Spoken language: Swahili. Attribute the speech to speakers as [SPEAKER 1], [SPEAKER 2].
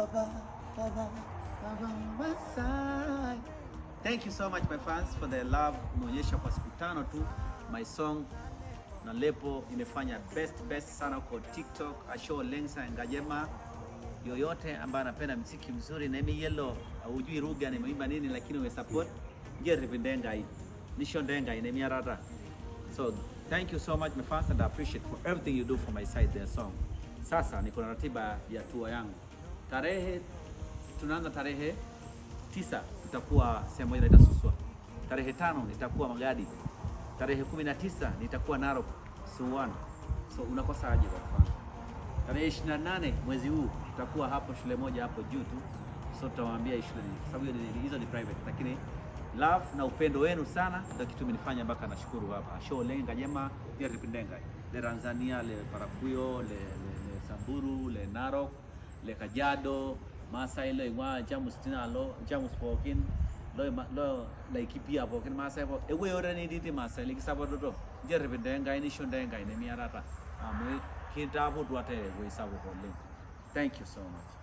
[SPEAKER 1] Baba, Baba, Baba Masai. Thank you so much my fans for the love umeonyesha kwa siku 5 tu. My song na lepo imefanya best sana kwa TikTok. Asho Lengsa Ngajema, yoyote ambaye anapenda muziki mzuri na mimi yellow hujui lugha nimeimba nini lakini we support Jerry Vindenga hii. Nisho Ndenga ina miarara. So thank you so much my fans and I appreciate for everything you do for my side their song. Sasa niko na ratiba ya tour yangu. Tunaanza tarehe 9 tutakuwa sehemu inaitwa Suswa. Tarehe 5 nitakuwa Magadi. Tarehe 19 nitakuwa Narok, Suwan. So unakosa aje kwa mfano. Tarehe 28 mwezi huu tutakuwa hapo shule moja hapo juu tu. So tutawaambia shule sababu hizo ni private lakini love na upendo wenu sana ndio kitu mmenifanya mpaka nashukuru hapa. Show lenga jema pia Ripendenga. Le Tanzania, le Parakuyo, le Samburu, le Narok, le Kajiado, Masai le wa Jamus Tinalo, Jamus Pokin, lo Laikipia Pokin Masai po. Ewe ora ni diti Masai liki sabadodo. Je Ripendenga ini shondenga ini miarata. Amwe kintabu duate we sabo ko. Thank you so much.